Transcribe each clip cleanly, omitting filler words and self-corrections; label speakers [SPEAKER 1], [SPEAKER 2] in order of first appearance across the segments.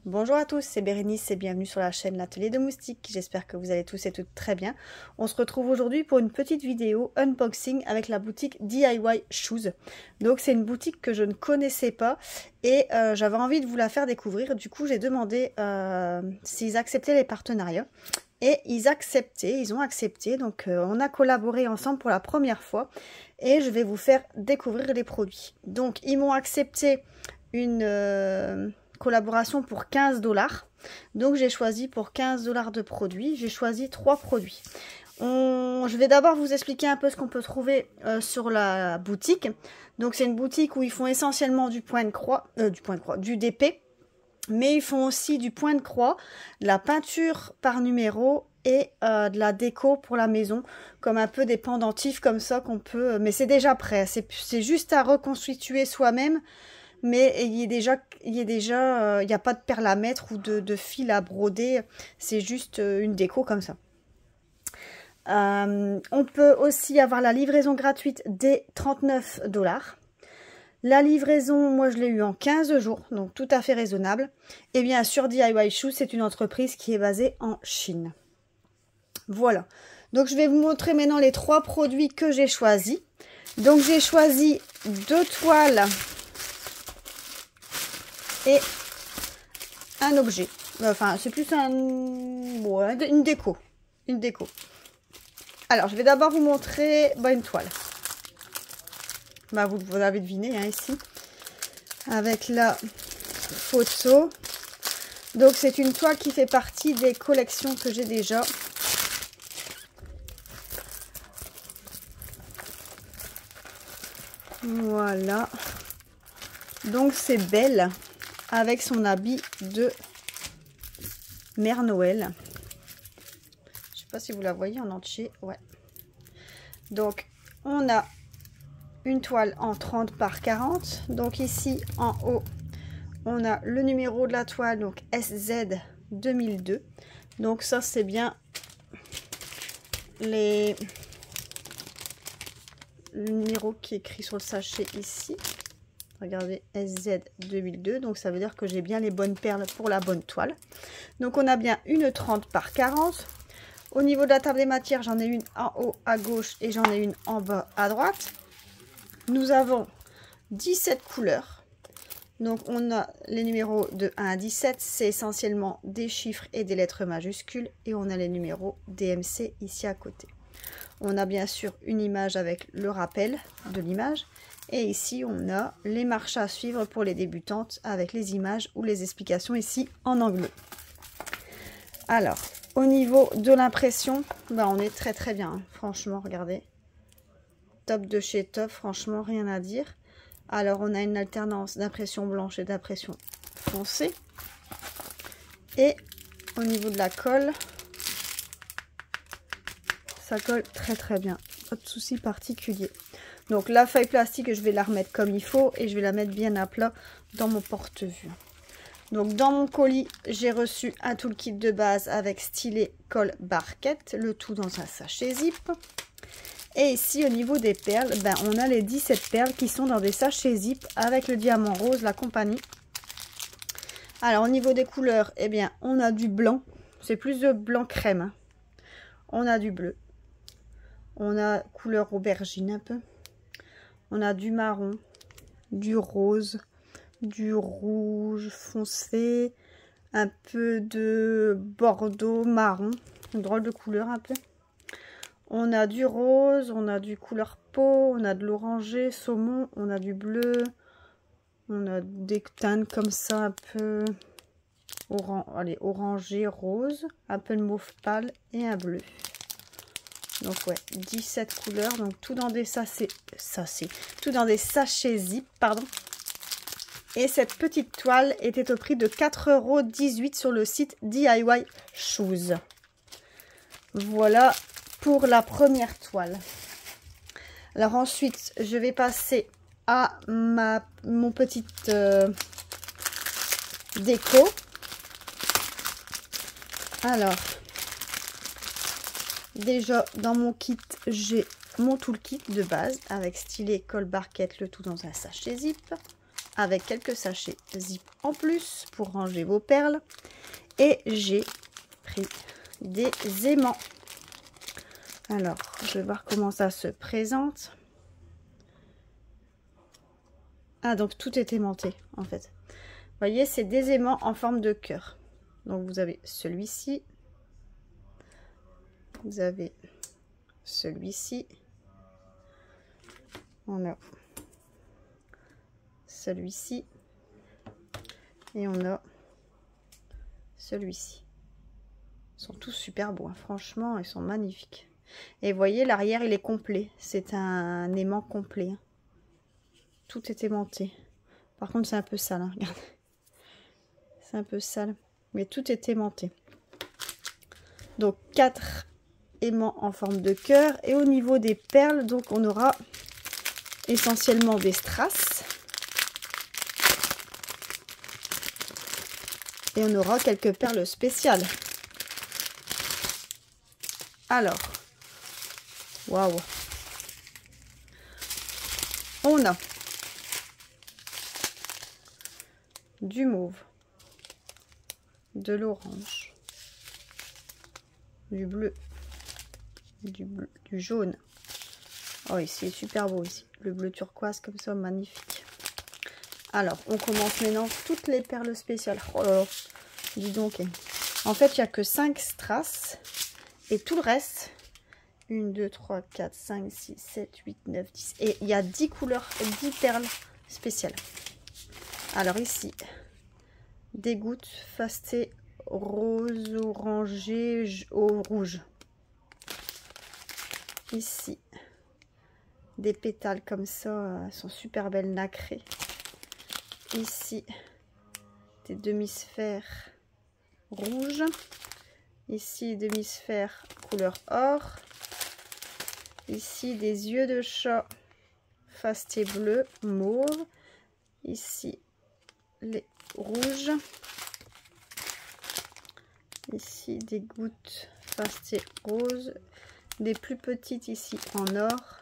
[SPEAKER 1] Bonjour à tous, c'est Bérénice et bienvenue sur la chaîne L'Atelier de Moustiques. J'espère que vous allez tous et toutes très bien. On se retrouve aujourd'hui pour une petite vidéo unboxing avec la boutique DIY Shoes. Donc c'est une boutique que je ne connaissais pas et j'avais envie de vous la faire découvrir. Du coup j'ai demandé s'ils acceptaient les partenariats et ils ont accepté. Donc on a collaboré ensemble pour la première fois et je vais vous faire découvrir les produits. Donc ils m'ont accepté une... collaboration pour 15 $. Donc j'ai choisi pour 15 $ de produits. J'ai choisi 3 produits. Je vais d'abord vous expliquer un peu ce qu'on peut trouver sur la boutique. Donc c'est une boutique où ils font essentiellement du du DP. Mais ils font aussi du point de croix, de la peinture par numéro et de la déco pour la maison. Comme un peu des pendentifs comme ça qu'on peut... Mais c'est déjà prêt. C'est juste à reconstituer soi-même. Mais il n'y a pas de perles à mettre ou de fil à broder. C'est juste une déco comme ça. On peut aussi avoir la livraison gratuite dès 39 $. La livraison, moi je l'ai eu en 15 jours, donc tout à fait raisonnable. Et bien sûr, DIY Shoes, c'est une entreprise qui est basée en Chine. Voilà. Donc je vais vous montrer maintenant les 3 produits que j'ai choisis. Donc j'ai choisi 2 toiles et un objet. Enfin, c'est plus une déco. Une déco. Alors, je vais d'abord vous montrer une toile. Vous avez deviné, hein, ici. Avec la photo. Donc, c'est une toile qui fait partie des collections que j'ai déjà. Voilà. Donc, c'est Belle. Avec son habit de Mère Noël. Je sais pas si vous la voyez en entier. Ouais. Donc, on a une toile en 30 par 40. Donc, ici, en haut, on a le numéro de la toile, donc SZ 2002. Donc, ça, c'est bien le numéro qui est écrit sur le sachet ici. Regardez, SZ 2002, donc ça veut dire que j'ai bien les bonnes perles pour la bonne toile. Donc on a bien une 30 par 40. Au niveau de la table des matières, j'en ai une en haut à gauche et j'en ai une en bas à droite. Nous avons 17 couleurs. Donc on a les numéros de 1 à 17, c'est essentiellement des chiffres et des lettres majuscules. Et on a les numéros DMC ici à côté. On a bien sûr une image avec le rappel de l'image. Et ici, on a les marches à suivre pour les débutantes avec les images ou les explications ici en anglais. Alors, au niveau de l'impression, on est très très bien. Hein. Franchement, regardez. Top de chez top, franchement, rien à dire. Alors, on a une alternance d'impression blanche et d'impression foncée. Et au niveau de la colle, ça colle très très bien. Pas de souci particulier. Donc la feuille plastique, je vais la remettre comme il faut et je vais la mettre bien à plat dans mon porte-vue. Donc dans mon colis, j'ai reçu un toolkit de base avec stylet, colle, barquette, le tout dans un sachet zip. Et ici au niveau des perles, on a les 17 perles qui sont dans des sachets zip avec le diamant rose, la compagnie. Alors au niveau des couleurs, on a du blanc, c'est plus de blanc crème. Hein. On a du bleu, on a couleur aubergine un peu. On a du marron, du rose, du rouge foncé, un peu de bordeaux marron, une drôle de couleur un peu. On a du rose, on a du couleur peau, on a de l'orangé, saumon, on a du bleu, on a des teintes comme ça un peu orangé, rose, un peu de mauve pâle et un bleu. Donc ouais, 17 couleurs, donc tout dans des sachets zip, pardon. Et cette petite toile était au prix de 4,18 € sur le site DIY Shoes. Voilà pour la première toile. Alors ensuite, je vais passer à mon petite déco. Alors... Déjà, dans mon kit, j'ai mon toolkit de base avec stylet, colle, barquette, le tout dans un sachet zip. avec quelques sachets zip en plus pour ranger vos perles. Et j'ai pris des aimants. Alors, je vais voir comment ça se présente. Ah, donc tout est aimanté en fait. Vous voyez, c'est des aimants en forme de cœur. Donc vous avez celui-ci. Vous avez celui-ci. On a celui-ci. Et on a celui-ci. Ils sont tous super beaux, hein. Franchement, ils sont magnifiques. Et vous voyez, l'arrière, il est complet. C'est un aimant complet. Hein. Tout est aimanté. Par contre, c'est un peu sale. Hein. Regardez. C'est un peu sale. Mais tout est aimanté. Donc, 4 aimants en forme de cœur. Et au niveau des perles, donc, on aura essentiellement des strass. Et on aura quelques perles spéciales. Alors, waouh! On a du mauve, de l'orange, du bleu, du jaune. Oh, ici, il est super beau ici. Le bleu turquoise comme ça, magnifique. Alors, on commence maintenant toutes les perles spéciales. Oh là là, dis donc. En fait, il n'y a que 5 strass. Et tout le reste, 1, 2, 3, 4, 5, 6, 7, 8, 9, 10. Et il y a 10 couleurs, 10 perles spéciales. Alors ici, des gouttes fastées rose, orangé, au rouge. Ici, des pétales comme ça, elles sont super belles, nacrées. Ici, des demi-sphères rouges. Ici, demi-sphère couleur or. Ici, des yeux de chat fasté bleu, mauve. Ici, les rouges. Ici, des gouttes fasté rose. Des plus petites ici en or.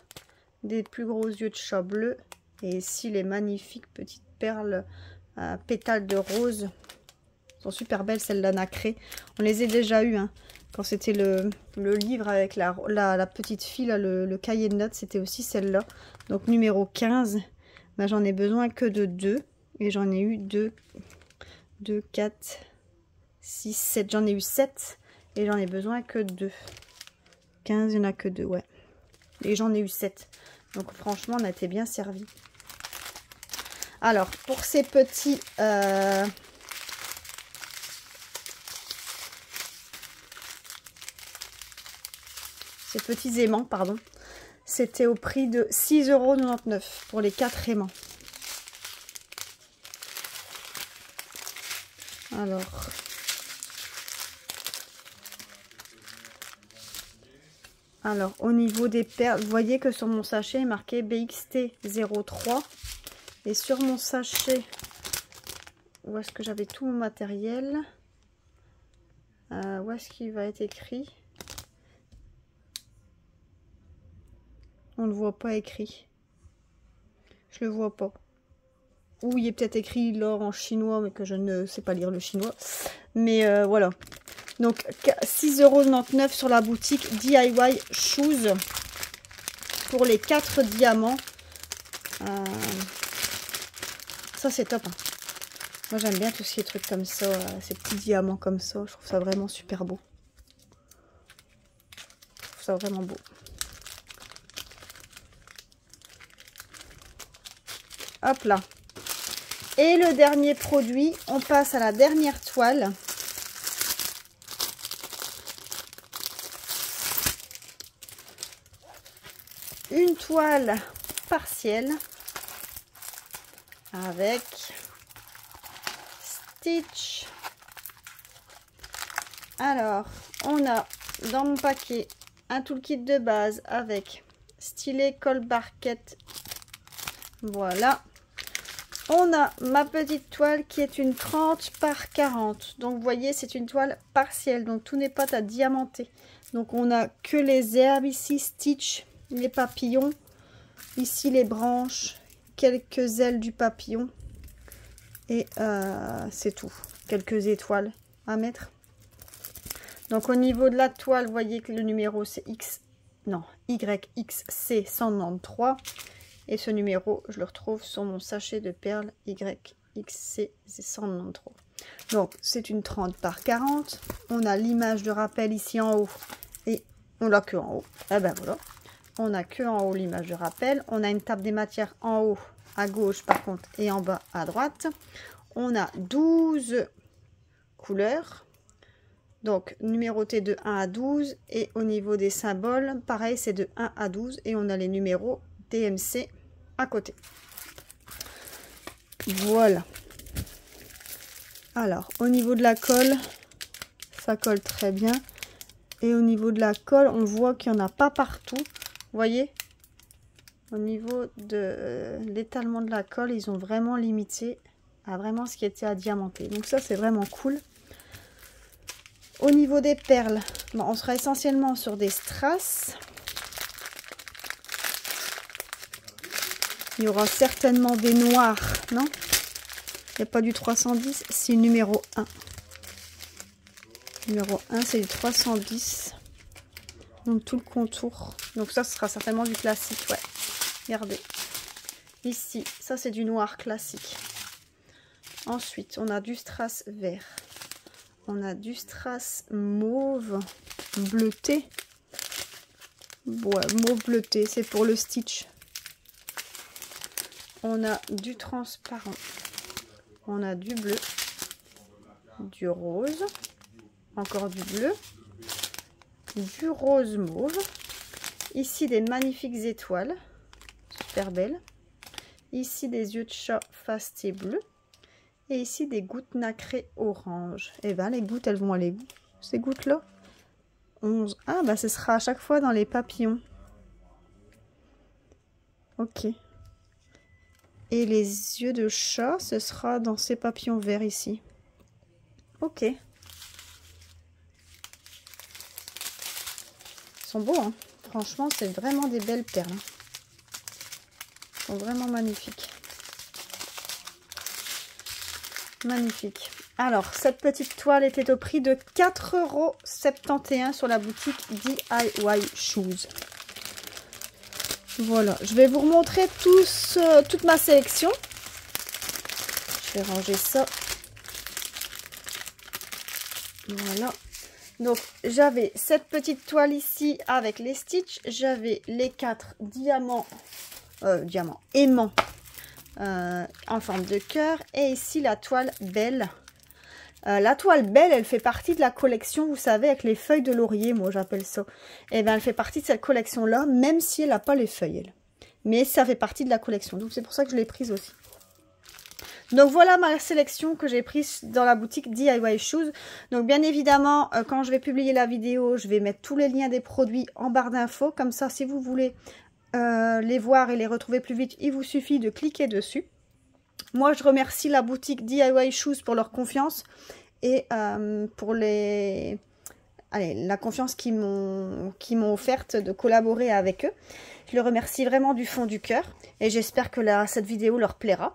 [SPEAKER 1] Des plus gros yeux de chat bleu. Et ici, les magnifiques petites perles pétales de rose. Sont super belles, celles-là nacrées. On les a déjà eues, hein. Quand c'était le livre avec la petite fille, là, le cahier de notes, c'était aussi celle-là. Donc numéro 15, ben, j'en ai besoin que de 2. Et j'en ai eu 2, 4, 6, 7. J'en ai eu 7 et j'en ai besoin que 2. 15, il n'y en a que 2, ouais. Et j'en ai eu 7. Donc franchement, on a été bien servi. Alors, pour ces petits... ces petits aimants, pardon. C'était au prix de 6,99 € pour les 4 aimants. Alors, au niveau des perles, vous voyez que sur mon sachet, il est marqué BXT03. Et sur mon sachet, où est-ce que j'avais tout mon matériel? Où est-ce qu'il va être écrit? On ne le voit pas écrit. Je le vois pas. Ou il est peut-être écrit l'or en chinois, mais que je ne sais pas lire le chinois. Mais voilà. Donc 6,99 € sur la boutique DIY Shoes. Pour les 4 diamants. Ça c'est top. Hein. Moi j'aime bien tous ces trucs comme ça. Ces petits diamants comme ça. Je trouve ça vraiment super beau. Je trouve ça vraiment beau. Hop là. Et le dernier produit, on passe à la dernière toile. Une toile partielle avec Stitch. Alors, on a dans mon paquet un toolkit de base avec stylet, colle barquette. Voilà. On a ma petite toile qui est une 30 par 40. Donc, vous voyez, c'est une toile partielle. Donc, tout n'est pas à diamanter. Donc, on a que les herbes ici, Stitch, les papillons. Ici, les branches, quelques ailes du papillon. Et c'est tout. Quelques étoiles à mettre. Donc au niveau de la toile, vous voyez que le numéro c'est YXC 193. Et ce numéro, je le retrouve sur mon sachet de perles YXC 193. Donc c'est une 30 par 40. On a l'image de rappel ici en haut. Et on l'a que en haut. Et ben voilà. On n'a que en haut l'image de rappel. On a une table des matières en haut à gauche par contre et en bas à droite. On a 12 couleurs. Donc numéroté de 1 à 12. Et au niveau des symboles, pareil, c'est de 1 à 12. Et on a les numéros DMC à côté. Voilà. Alors, au niveau de la colle, ça colle très bien. Et au niveau de la colle, on voit qu'il n'y en a pas partout. Vous voyez? Au niveau de l'étalement de la colle, ils ont vraiment limité à vraiment ce qui était à diamanter. Donc ça, c'est vraiment cool. Au niveau des perles, bon, on sera essentiellement sur des strass. Il y aura certainement des noirs, non? Il n'y a pas du 310, c'est numéro 1. Numéro 1, c'est du 310. Donc tout le contour. Donc ça, ce sera certainement du classique, ouais. Regardez. Ici, ça c'est du noir classique. Ensuite, on a du strass vert. On a du strass mauve bleuté. Ouais, mauve bleuté, c'est pour le stitch. On a du transparent. On a du bleu. Du rose. Encore du bleu. Du rose mauve. Ici, des magnifiques étoiles. Super belles. Ici, des yeux de chat fasté bleu. Et ici, des gouttes nacrées orange. Et ben les gouttes, elles vont aller où? Ces gouttes-là 11. Ah, bah, ce sera à chaque fois dans les papillons. Ok. Et les yeux de chat, ce sera dans ces papillons verts ici. Ok. Ils sont beaux, hein. Franchement, c'est vraiment des belles perles. Ils sont vraiment magnifiques. Magnifique. Alors, cette petite toile était au prix de 4,71 € sur la boutique DIY Shoes. Voilà, je vais vous remontrer toute ma sélection. Je vais ranger ça. Voilà. Donc, j'avais cette petite toile ici avec les stitches. J'avais les 4 aimants en forme de cœur. Et ici, la toile belle. La toile belle, elle fait partie de la collection, vous savez, avec les feuilles de laurier, moi j'appelle ça. Et bien, elle fait partie de cette collection-là, même si elle n'a pas les feuilles, elle. Mais ça fait partie de la collection, donc c'est pour ça que je l'ai prise aussi. Donc voilà ma sélection que j'ai prise dans la boutique DIY Shoes. Donc bien évidemment, quand je vais publier la vidéo, je vais mettre tous les liens des produits en barre d'infos. Comme ça, si vous voulez les voir et les retrouver plus vite, il vous suffit de cliquer dessus. Moi, je remercie la boutique DIY Shoes pour leur confiance et pour la confiance qu'ils m'ont offerte de collaborer avec eux. Je les remercie vraiment du fond du cœur et j'espère que cette vidéo leur plaira.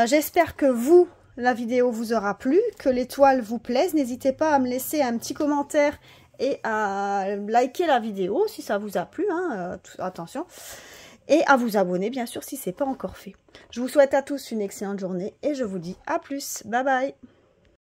[SPEAKER 1] J'espère que la vidéo vous aura plu, que les toiles vous plaisent. N'hésitez pas à me laisser un petit commentaire et à liker la vidéo si ça vous a plu, hein, attention. Et à vous abonner, bien sûr, si ce n'est pas encore fait. Je vous souhaite à tous une excellente journée et je vous dis à plus. Bye bye.